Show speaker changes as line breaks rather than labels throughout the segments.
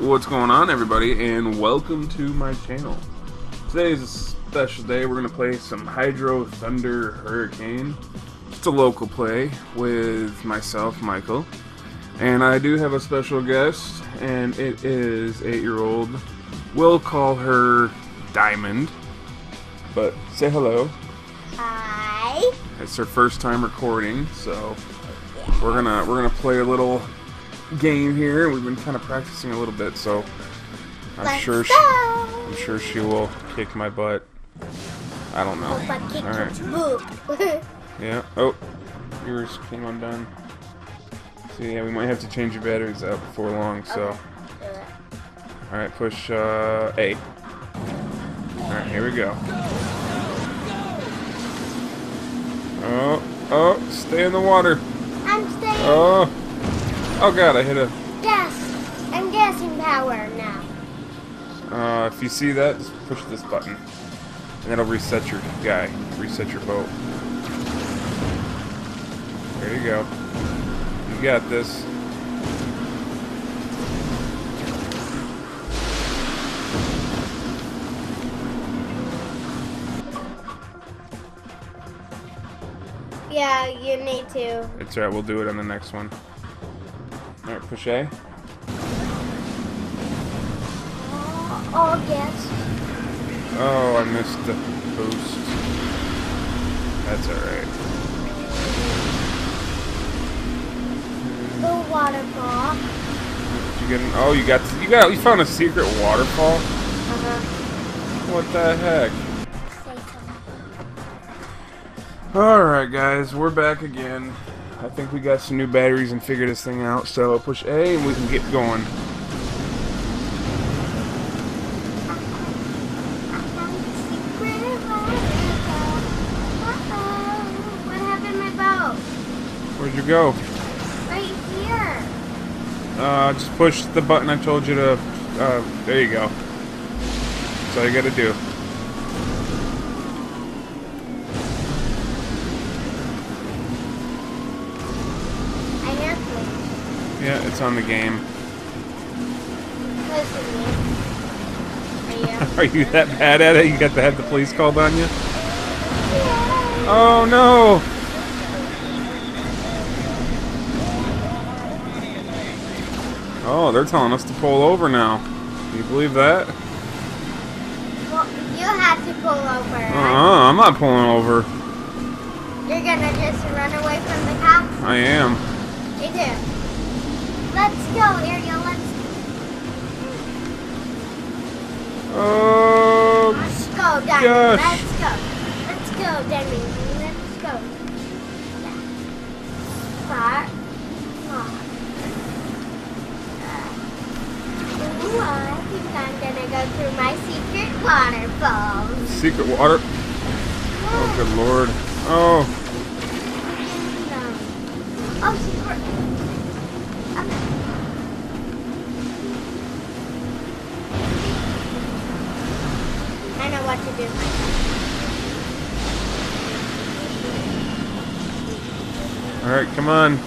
What's going on, everybody, and welcome to my channel. Today is a special day. We're going to play some Hydro Thunder Hurricane. It's a local play with myself, Mik'eL. And I do have a special guest, and it is 8-year-old. We'll call her Diamond. But say hello.
Hi.
It's her first time recording, so we're gonna play a little game here. We've been kind of practicing a little bit, so I'm sure she will kick my butt. I don't know.
Hope I kick
All right.
your poop.
Yeah. Oh, yours came undone. So yeah, we might have to change your batteries out before long. So,
Okay.
all right, push A. All right, here we go. Oh, stay in the water.
I'm staying.
Oh God, I hit a.
Gas. I'm gassing power now.
If you see that, just push this button, and it'll reset your reset your boat. There you go. You got this.
Yeah, you need to.
It's alright, we'll do it on the next one. Alright, push A.
Oh, yes.
Oh, I missed the boost. That's alright.
The waterfall.
You getting? Oh, you found a secret waterfall? What the heck?
Say something.
Alright, guys, we're back again. I think we got some new batteries and figured this thing out, so push A and we can get going.
What happened to my boat?
Where'd you go?
Right here.
Just push the button I told you to, there you go. That's all you gotta do.
I have to.
Yeah, it's on the game.
Listen to me. Are you?
Are you that bad at it? You got to have the police called on you? Oh no! Oh, they're telling us to pull over now. Can you believe that?
Well, you have to pull over.
I'm not pulling over.
You're gonna just run away from the cops?
I am.
Me too. Let's go, Ariel.
Oh,
Let's go, Diamond.
gosh.
Let's go. Let's go, Diamond. Let's go. Yeah. Far. Ooh, I think I'm gonna go through my secret waterfall.
secret water. Oh, good lord. Oh,
Oh, secret. I know what to do.
alright, come on.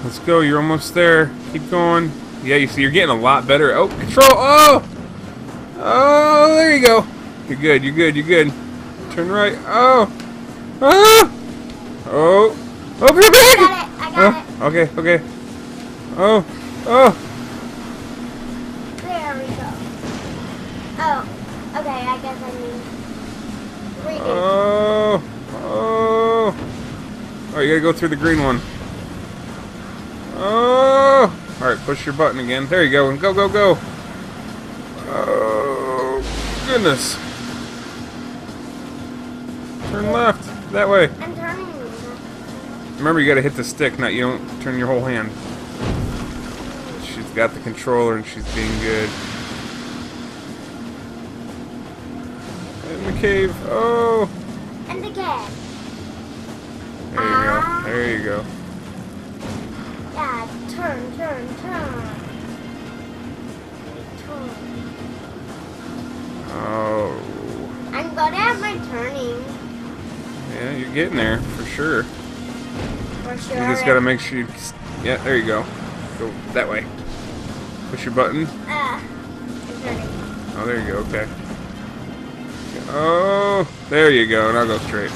Let's go, you're almost there. Keep going. Yeah, you see, you're getting a lot better. Oh, control. Oh! Oh, there you go. You're good, you're good, you're good. Turn right. Oh! Oh! Oh! Oh, come back!
I got it.
Okay, okay. Oh! Oh!
There we go. Oh, okay, I guess I need redo.
Oh! Oh! Oh, you gotta go through the green one. Oh! Alright, push your button again. There you go. Go, go, go. Oh, goodness. Turn left. That way.
I'm turning.
Remember, you gotta hit the stick, not you don't turn your whole hand. She's got the controller and she's being good. In the cave. Oh!
And again.
There you go. There you go.
Yeah, turn. Turn.
Oh.
I'm good at my turning.
Yeah, you're getting there, for sure.
For sure.
You just gotta make sure you... Yeah, there you go. Go that way. Push your button.
Turning.
Oh, there you go. Okay. Oh, there you go. Now go straight.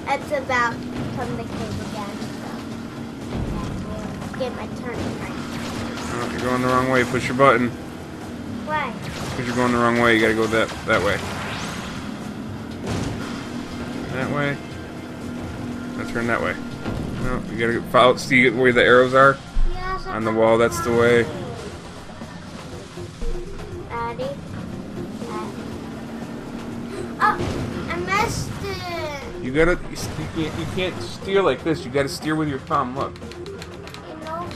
It's about to become the cave again, so I have to get my turning right.
Oh, you're going the wrong way. Push your button.
Why?
Because you're going the wrong way. You gotta go that way. That way. Now turn that way. No, you gotta follow. See where the arrows are
Yes,
on the wall. That's the way.
Ready? Oh, I missed it.
You gotta. You can't steer like this. You gotta steer with your thumb. Look.
You know,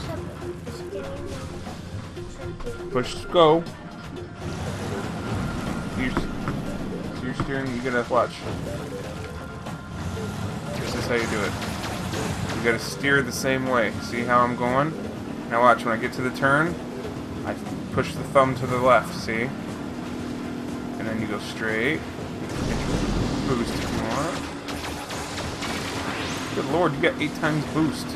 Push go. You're steering. You gotta watch. This is how you do it. You gotta steer the same way. See how I'm going? Now watch, when I get to the turn, I push the thumb to the left, see? And then you go straight. Boost if you want. Good lord, you got 8 times boost.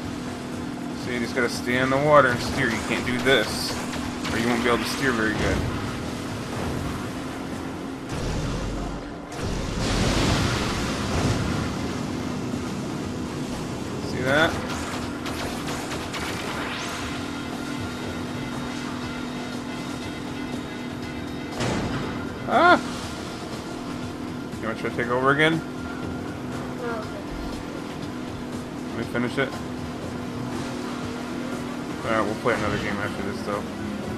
So you just gotta stay in the water and steer. You can't do this, or you won't be able to steer very good. See that? Ah! You want to try to take over again?
No.
Let me finish it. Alright, we'll play another game after this though.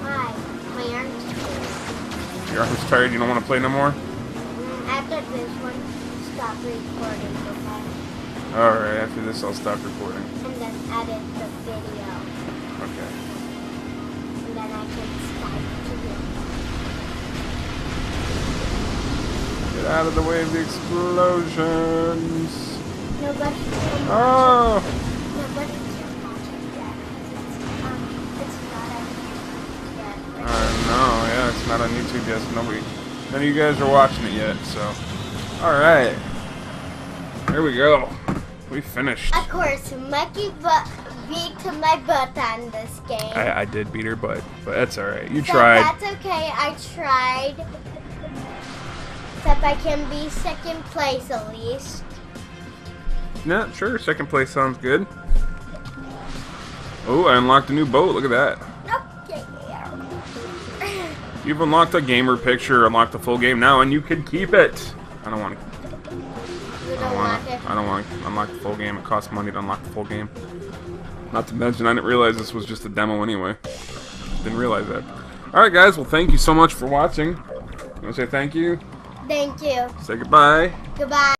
Why? My arm's tired.
Your arm's tired, you don't want to play no more?
After this one, stop recording, okay?
Alright, after this I'll stop recording.
And then edit the video.
Okay.
And then I can start to
Get out of the way of the explosions!
Nobody's watching.
Oh!
Nobody's watching yet. It's not on YouTube yet.
I know, yeah, it's not on YouTube yet, so none of you guys are watching it yet, so. Alright. There we go. We finished.
Of course, Mikey beat my butt on this game.
I did beat her butt, but that's alright. You
So
tried.
that's okay. I tried. Except I can be second place at least.
Yeah, sure. Second place sounds good. Oh, I unlocked a new boat. Look at that.
Okay.
You've unlocked a gamer picture, unlocked the full game now, and you can keep it. I don't want to.
You don't want it?
I don't want to unlock the full game. It costs money to unlock the full game. Not to mention, I didn't realize this was just a demo anyway. Didn't realize that. Alright, guys. Well, thank you so much for watching. You want to say thank you?
Thank you.
Say goodbye.
Goodbye.